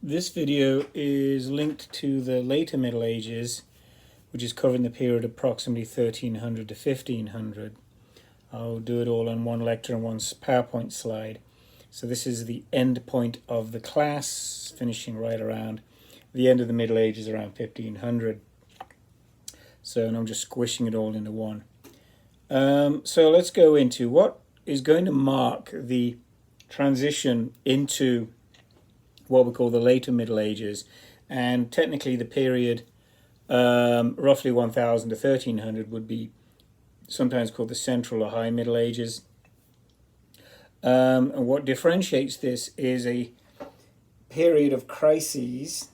This video is linked to the later Middle Ages, which is covering the period approximately 1300 to 1500. I'll do it all in one lecture and one PowerPoint slide. So this is the end point of the class, finishing right around the end of the Middle Ages, around 1500. So, and I'm just squishing it all into one. So let's go into what is going to mark the transition into what we call the later Middle Ages, and technically the period roughly 1000 to 1300 would be sometimes called the Central or High Middle Ages. And what differentiates this is a period of crises,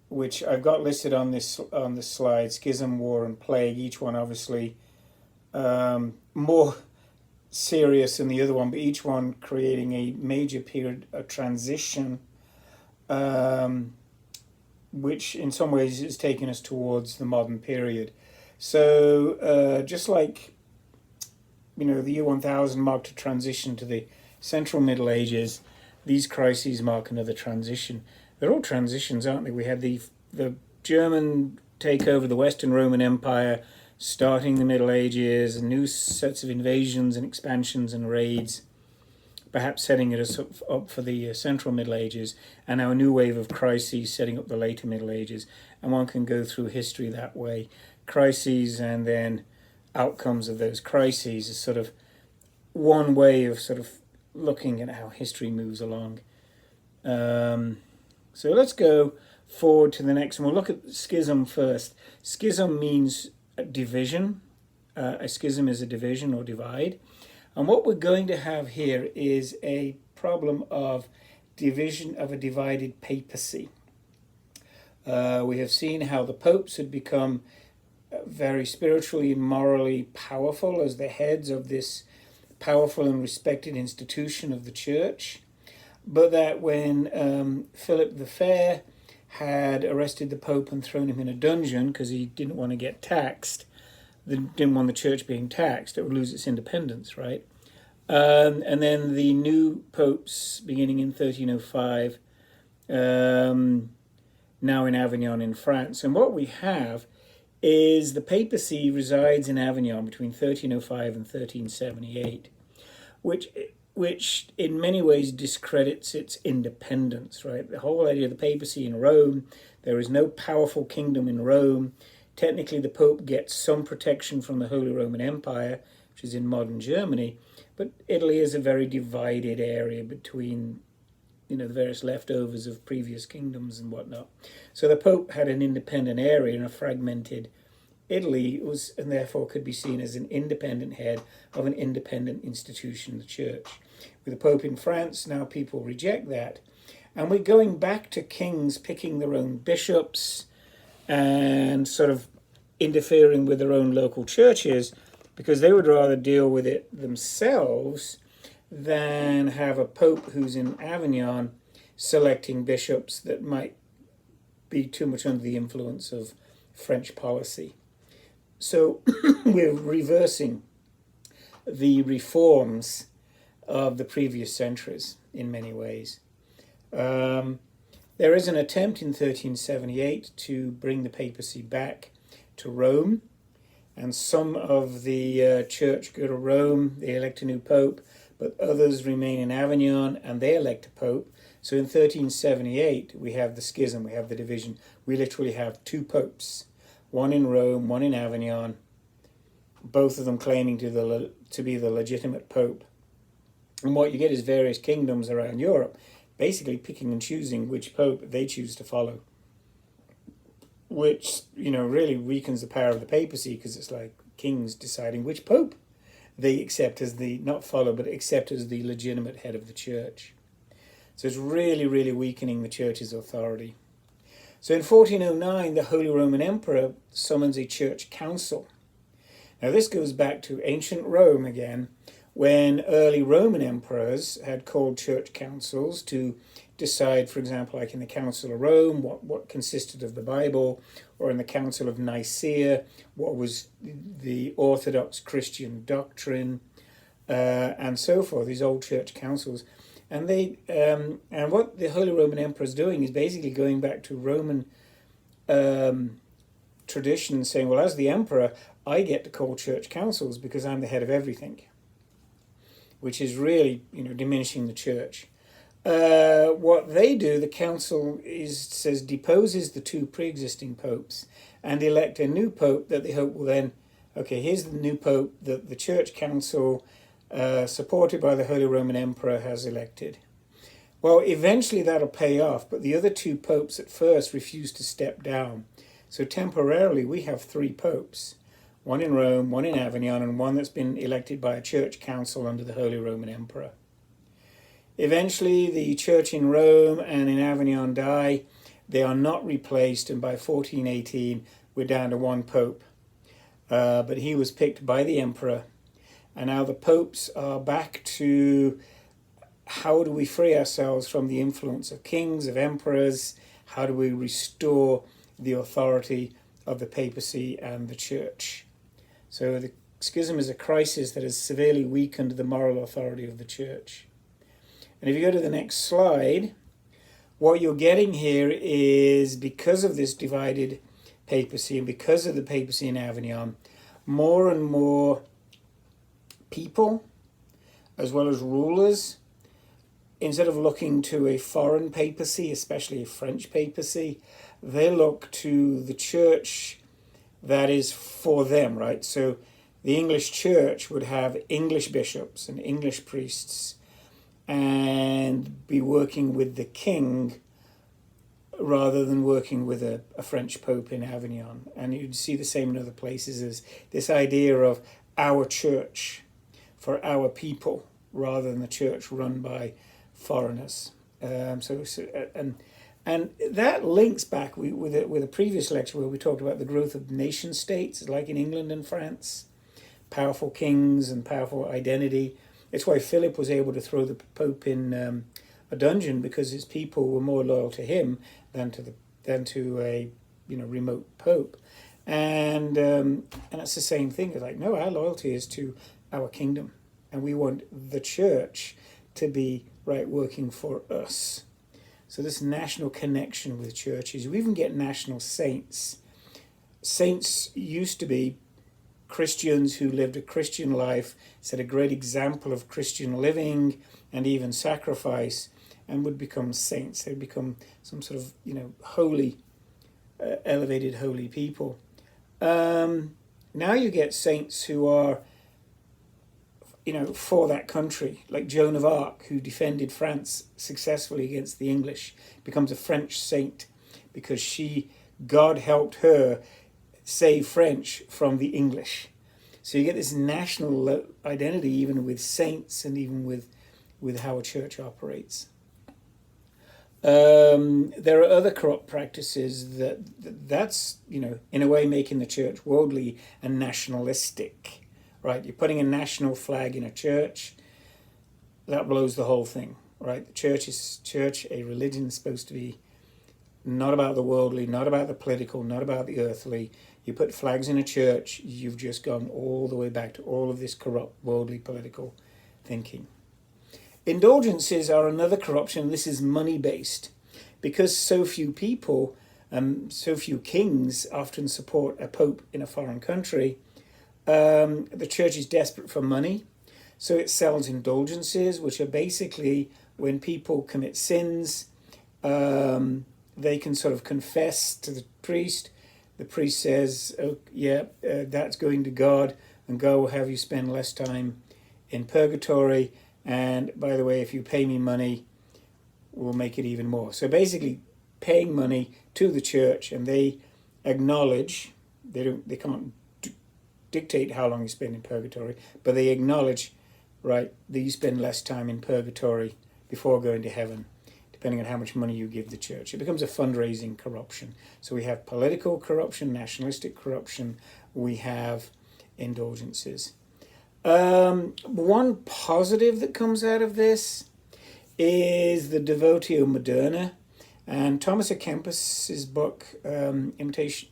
which I've got listed on this slide: schism, war, and plague. Each one obviously more serious than the other one, but each one creating a major period of transition, which in some ways is taking us towards the modern period. So just like, the year 1000 marked a transition to the Central Middle Ages, these crises mark another transition. They're all transitions, aren't they? We had the German take over the Western Roman Empire, starting the Middle Ages, and new sets of invasions and expansions and raids, perhaps setting us up for the Central Middle Ages, and now a new wave of crises setting up the later Middle Ages. And one can go through history that way. Crises and then outcomes of those crises is sort of one way of sort of looking at how history moves along. So let's go forward to the next one. We'll look at schism first. Schism means division. A schism is a division or divide. And what we're going to have here is a problem of division of a divided papacy. We have seen how the popes had become very spiritually and morally powerful as the heads of this powerful and respected institution of the church, but that when Philip the Fair had arrested the Pope and thrown him in a dungeon because he didn't want to get taxed, didn't want the church being taxed, it would lose its independence, right? And then the new popes, beginning in 1305, now in Avignon in France. And what we have is the papacy resides in Avignon between 1305 and 1378, which in many ways discredits its independence, right? The whole idea of the papacy in Rome, there is no powerful kingdom in Rome. Technically, the Pope gets some protection from the Holy Roman Empire, which is in modern Germany, but Italy is a very divided area between, the various leftovers of previous kingdoms and whatnot. So the Pope had an independent area in a fragmented Italy, and therefore could be seen as an independent head of an independent institution, the church. With the Pope in France, now people reject that. And we're going back to kings picking their own bishops and sort of interfering with their own local churches because they would rather deal with it themselves than have a pope who's in Avignon selecting bishops that might be too much under the influence of French policy. So we're reversing the reforms of the previous centuries in many ways. There is an attempt in 1378 to bring the papacy back to Rome, and some of the church go to Rome, they elect a new pope, but others remain in Avignon and they elect a pope. So in 1378, we have the schism, we have the division. We literally have two popes, one in Rome, one in Avignon, both of them claiming to be the legitimate pope. And what you get is various kingdoms around Europe basically picking and choosing which pope they choose to follow, which, really weakens the power of the papacy because it's like kings deciding which pope they accept as not follow, but accept as the legitimate head of the church. So it's really, really weakening the church's authority. So in 1409, the Holy Roman Emperor summons a church council. Now this goes back to ancient Rome again, when early Roman emperors had called church councils to decide, for example, like in the Council of Rome, what consisted of the Bible, or in the Council of Nicaea, what was the Orthodox Christian doctrine, and so forth, these old church councils. And and what the Holy Roman Emperor is doing is basically going back to Roman tradition, saying, well, as the emperor, I get to call church councils because I'm the head of everything, which is really, diminishing the church. What they do, the council says deposes the two pre-existing popes and elect a new pope that they hope will then, okay, here's the new pope that the church council, supported by the Holy Roman Emperor, has elected. Well, eventually that'll pay off, but the other two popes at first refused to step down. So temporarily we have three popes, one in Rome, one in Avignon, and one that's been elected by a church council under the Holy Roman Emperor. Eventually the church in Rome and in Avignon die. They are not replaced, and by 1418 we're down to one pope. But he was picked by the emperor, and now the popes are back to how do we free ourselves from the influence of kings, of emperors? How do we restore the authority of the papacy and the church? So the schism is a crisis that has severely weakened the moral authority of the church. And if you go to the next slide, what you're getting here is, because of this divided papacy and because of the papacy in Avignon, more and more people, as well as rulers, instead of looking to a foreign papacy, especially a French papacy, they look to the church that is for them, right? So the English church would have English bishops and English priests and be working with the king rather than working with a French pope in Avignon. And you'd see the same in other places, as this idea of our church for our people rather than the church run by foreigners. And that links back with a previous lecture where we talked about the growth of nation states, like in England and France, powerful kings and powerful identity. It's why Philip was able to throw the Pope in a dungeon, because his people were more loyal to him than to a remote pope. And it's the same thing. It's like, no, our loyalty is to our kingdom, and we want the church to be working for us. So this national connection with churches. We even get national saints. Saints used to be Christians who lived a Christian life, set a great example of Christian living and even sacrifice, and would become saints. They'd become some sort of, holy, elevated holy people. Now you get saints who are, for that country, like Joan of Arc, who defended France successfully against the English, becomes a French saint because God helped her save French from the English. So you get this national identity even with saints and even with how a church operates. There are other corrupt practices that's in a way making the church worldly and nationalistic, right? You're putting a national flag in a church, that blows the whole thing, right? The church, a religion is supposed to be not about the worldly, not about the political, not about the earthly. You put flags in a church, you've just gone all the way back to all of this corrupt, worldly, political thinking. Indulgences are another corruption. This is money-based. Because so few people, so few kings often support a pope in a foreign country, the church is desperate for money. So it sells indulgences, which are basically when people commit sins, they can sort of confess to the priest. The priest says, oh, yeah, that's going to God, and God will have you spend less time in purgatory. And by the way, if you pay me money, we'll make it even more. So basically paying money to the church, and they acknowledge, they can't dictate how long you spend in purgatory, but they acknowledge, right, that you spend less time in purgatory before going to heaven, depending on how much money you give the church. It becomes a fundraising corruption. So we have political corruption, nationalistic corruption, we have indulgences. One positive that comes out of this is the Devotio Moderna. And Thomas à Kempis's book, Imitation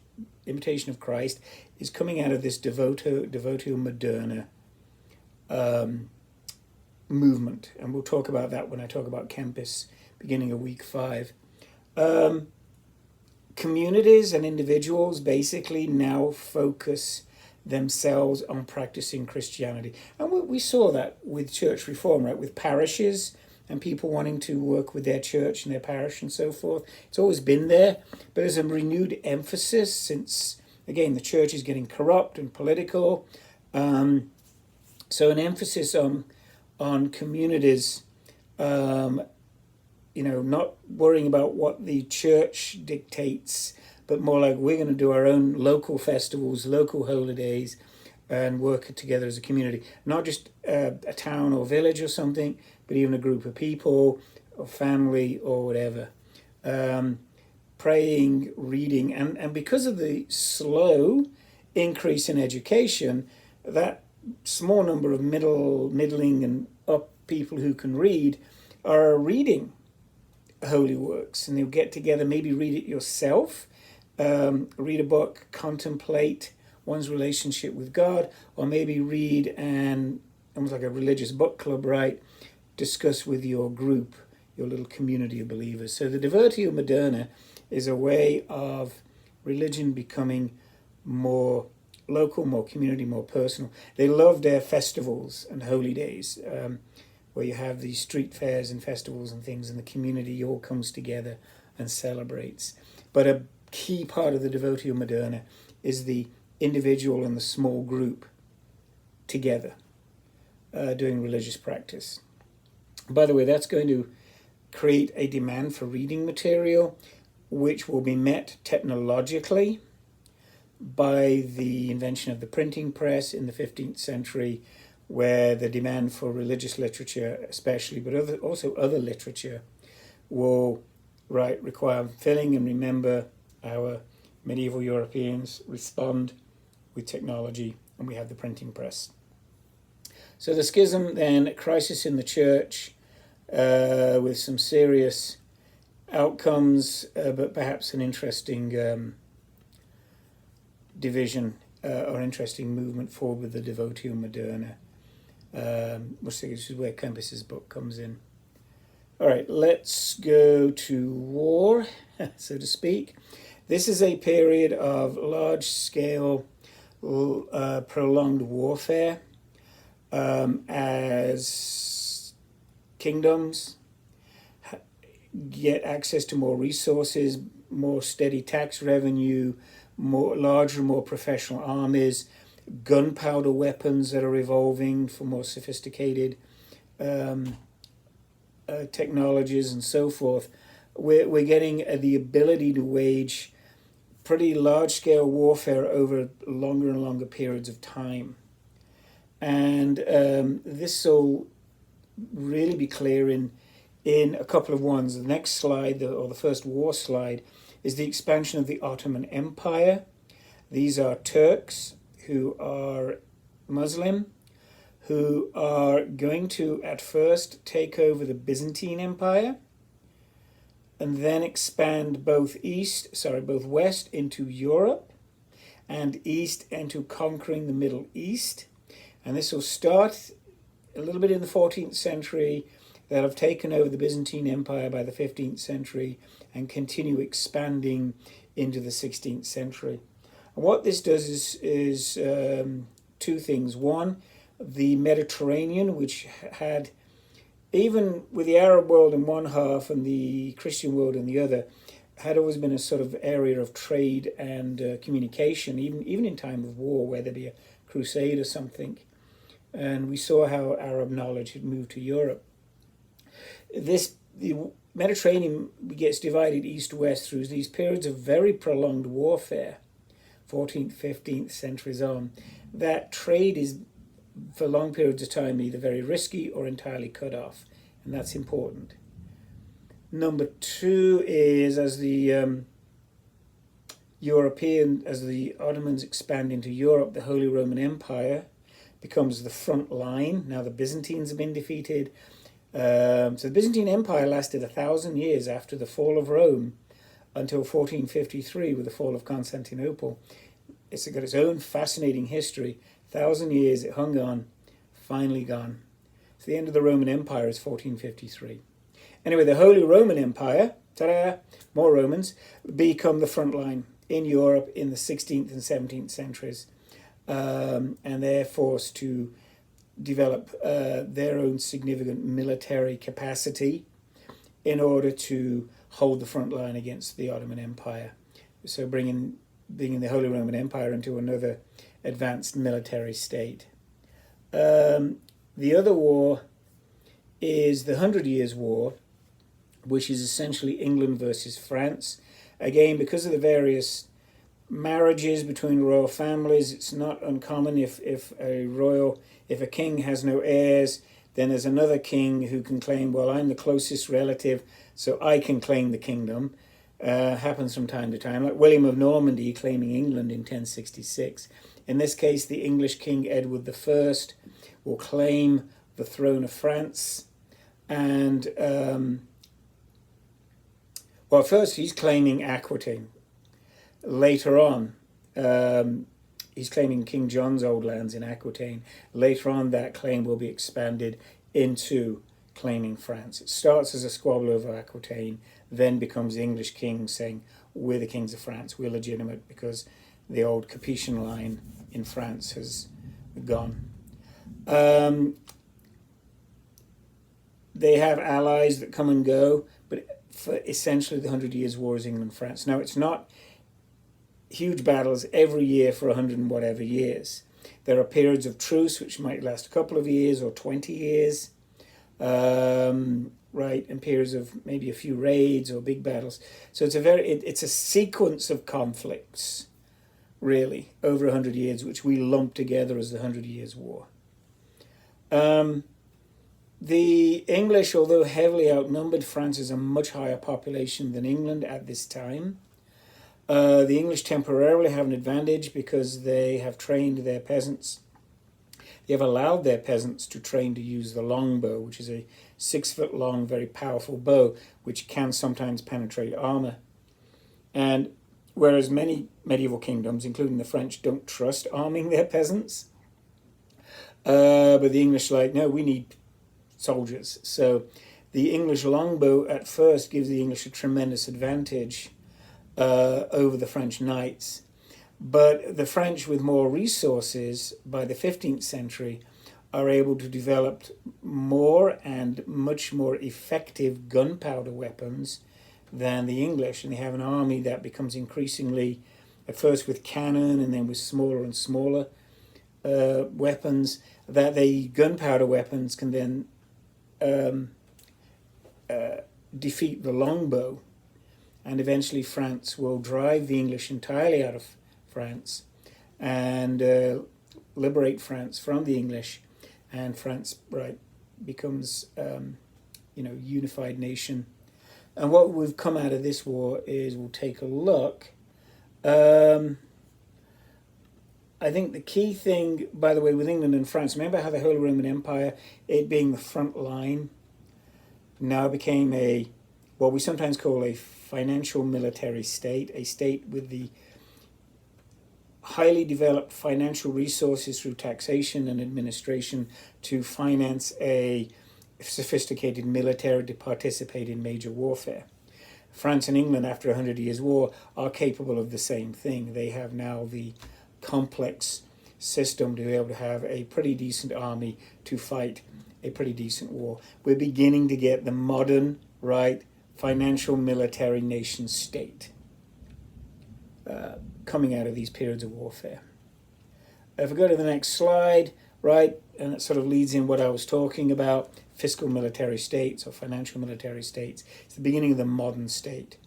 of Christ, is coming out of this Devotio Moderna movement, and we'll talk about that when I talk about campus beginning of week 5. Communities and individuals basically now focus themselves on practicing Christianity. And we saw that with church reform, right? With parishes and people wanting to work with their church and their parish and so forth. It's always been there, but there's a renewed emphasis since, again, the church is getting corrupt and political. So an emphasis on communities, not worrying about what the church dictates, but more like we're going to do our own local festivals, local holidays, and work together as a community. Not just a town or village or something, but even a group of people or family or whatever. Praying, reading, and because of the slow increase in education, that small number of middling and up people who can read are reading holy works, and they'll get together, maybe read it yourself, read a book, contemplate one's relationship with God, or maybe read and almost like a religious book club, right? Discuss with your group, your little community of believers. So the Divertio Moderna is a way of religion becoming more local, more community, more personal. They love their festivals and holy days, where you have these street fairs and festivals and things, and the community all comes together and celebrates. But a key part of the Devotio Moderna is the individual and the small group together doing religious practice. By the way, that's going to create a demand for reading material, which will be met technologically by the invention of the printing press in the 15th century, where the demand for religious literature especially, but also other literature, will require filling. And remember, our medieval Europeans respond with technology, and we have the printing press. So the schism then, a crisis in the church, with some serious outcomes, but perhaps an interesting division or interesting movement forward with the Devotio Moderna. This is where Kempis' book comes in. All right, let's go to war, so to speak. This is a period of large-scale, prolonged warfare as kingdoms get access to more resources, more steady tax revenue, larger, more professional armies, gunpowder weapons that are evolving for more sophisticated technologies and so forth. We're getting the ability to wage pretty large-scale warfare over longer and longer periods of time. And this will really be clear in a couple of ones. The next slide, or the first war slide, is the expansion of the Ottoman Empire. These are Turks who are Muslim, who are going to at first take over the Byzantine Empire and then expand both west into Europe and east into conquering the Middle East. And this will start a little bit in the 14th century. They'll have taken over the Byzantine Empire by the 15th century and continue expanding into the 16th century. And what this does is two things. One, the Mediterranean, which had, even with the Arab world in one half and the Christian world in the other, had always been a sort of area of trade and communication, even in time of war, where there'd be a crusade or something. And we saw how Arab knowledge had moved to Europe. The Mediterranean gets divided east-west through these periods of very prolonged warfare, 14th, 15th centuries on. That trade is, for long periods of time, either very risky or entirely cut off, and that's important. Number two is, as the Ottomans expand into Europe, the Holy Roman Empire becomes the front line. Now the Byzantines have been defeated. So the Byzantine Empire lasted 1,000 years after the fall of Rome until 1453 with the fall of Constantinople. It's got its own fascinating history. 1,000 years it hung on, finally gone. So the end of the Roman Empire is 1453. Anyway, the Holy Roman Empire, ta-da, more Romans, become the front line in Europe in the 16th and 17th centuries. And they're forced to develop their own significant military capacity in order to hold the front line against the Ottoman Empire. So bringing the Holy Roman Empire into another advanced military state. The other war is the 100 Years' War, which is essentially England versus France. Again, because of the various marriages between royal families, it's not uncommon if a king has no heirs, then there's another king who can claim, well, I'm the closest relative, so I can claim the kingdom. Happens from time to time, like William of Normandy claiming England in 1066. In this case, the English King Edward I will claim the throne of France. And, well, first he's claiming Aquitaine. Later on, he's claiming King John's old lands in Aquitaine. Later on, that claim will be expanded into claiming France. It starts as a squabble over Aquitaine, then becomes the English king saying, we're the kings of France, we're legitimate because the old Capetian line in France has gone. They have allies that come and go, but for essentially the 100 Years' War is England-France. Now, it's not huge battles every year for 100 and whatever years. There are periods of truce which might last a couple of years or 20 years, right, and periods of maybe a few raids or big battles. So it's a sequence of conflicts, really, over 100 years, which we lump together as the 100 Years' War. The English, although heavily outnumbered, France is a much higher population than England at this time. The English temporarily have an advantage because they have trained their peasants. They have allowed their peasants to train to use the longbow, which is a 6-foot long, very powerful bow, which can sometimes penetrate armor. And whereas many medieval kingdoms, including the French, don't trust arming their peasants, but the English are like, no, we need soldiers. So the English longbow at first gives the English a tremendous advantage over the French knights. But the French, with more resources by the 15th century, are able to develop more and much more effective gunpowder weapons than the English. And they have an army that becomes increasingly, at first with cannon and then with smaller and smaller weapons, that the gunpowder weapons can then defeat the longbow. And eventually France will drive the English entirely out of France and liberate France from the English, and France, right, becomes unified nation. And what we've come out of this war is, we'll take a look. I think the key thing, by the way, with England and France, remember how the Holy Roman Empire, it being the front line, now became what we sometimes call a financial military state, a state with the highly developed financial resources through taxation and administration to finance a sophisticated military to participate in major warfare. France and England, after 100 Years' War, are capable of the same thing. They have now the complex system to be able to have a pretty decent army to fight a pretty decent war. We're beginning to get the modern, right, financial military nation state coming out of these periods of warfare. If we go to the next slide, right, and it sort of leads in what I was talking about, fiscal military states or financial military states. It's the beginning of the modern state.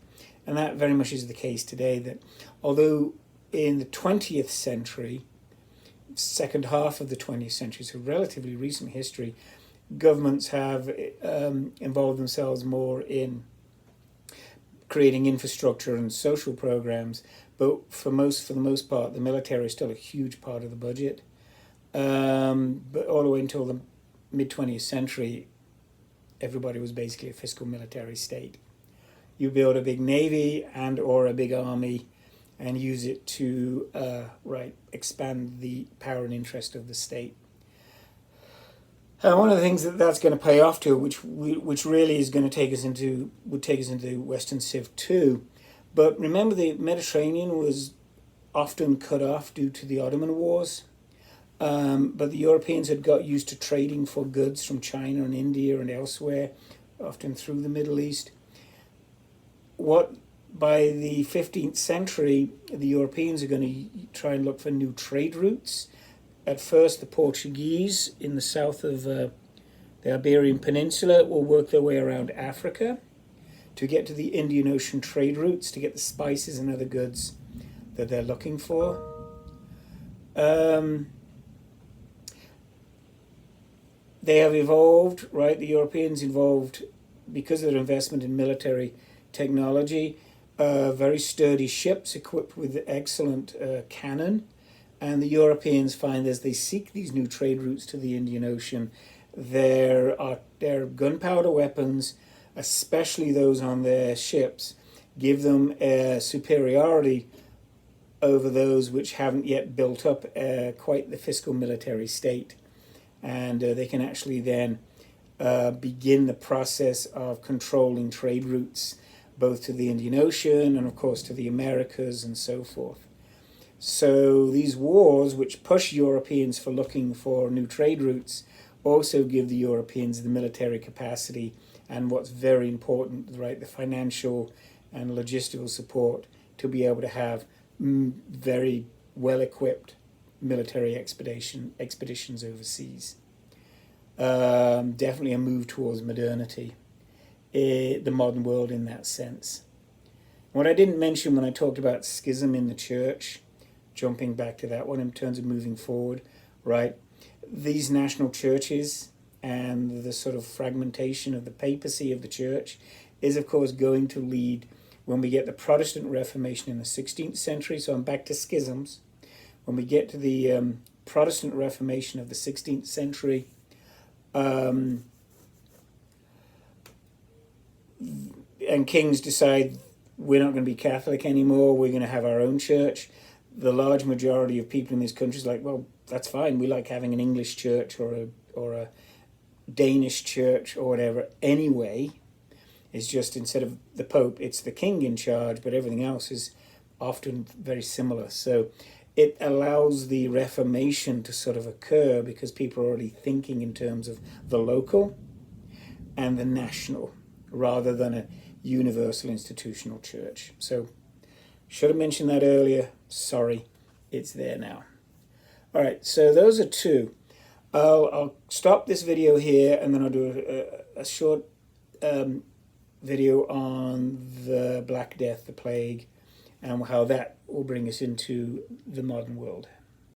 And that very much is the case today, that although in the 20th century, second half of the 20th century, so relatively recent history, governments have involved themselves more in creating infrastructure and social programs, but for the most part, the military is still a huge part of the budget. But all the way until the mid-20th century, everybody was basically a fiscal military state. You build a big navy and or a big army and use it to expand the power and interest of the state. One of the things that's going to pay off to, which really is going to would take us into Western Civ 2. But remember, the Mediterranean was often cut off due to the Ottoman Wars. But the Europeans had got used to trading for goods from China and India and elsewhere, often through the Middle East. By the 15th century, the Europeans are going to try and look for new trade routes. At first, the Portuguese in the south of the Iberian Peninsula will work their way around Africa to get to the Indian Ocean trade routes to get the spices and other goods that they're looking for. They have evolved, right? The Europeans evolved because of their investment in military technology, very sturdy ships equipped with excellent cannon. And the Europeans find, as they seek these new trade routes to the Indian Ocean, their gunpowder weapons, especially those on their ships, give them a superiority over those which haven't yet built up quite the fiscal military state. And they can actually then begin the process of controlling trade routes, both to the Indian Ocean and, of course, to the Americas and so forth. So these wars, which push Europeans for looking for new trade routes, also give the Europeans the military capacity and, what's very important, right, the financial and logistical support to be able to have very well-equipped military expeditions overseas. Definitely a move towards modernity, the modern world in that sense. What I didn't mention when I talked about schism in the church, jumping back to that one in terms of moving forward, right? These national churches and the sort of fragmentation of the papacy of the church is, of course, going to lead, when we get the Protestant Reformation in the 16th century, so I'm back to schisms, when we get to the Protestant Reformation of the 16th century, and kings decide we're not going to be Catholic anymore, we're going to have our own church. The large majority of people in these countries are like, well, that's fine. We like having an English church or a Danish church or whatever anyway. It's just, instead of the Pope, it's the king in charge, but everything else is often very similar. So it allows the Reformation to sort of occur because people are already thinking in terms of the local and the national rather than a universal institutional church. So should have mentioned that earlier. Sorry, it's there now. All right, so those are two. I'll stop this video here, and then I'll do a short video on the Black Death, the plague, and how that will bring us into the modern world.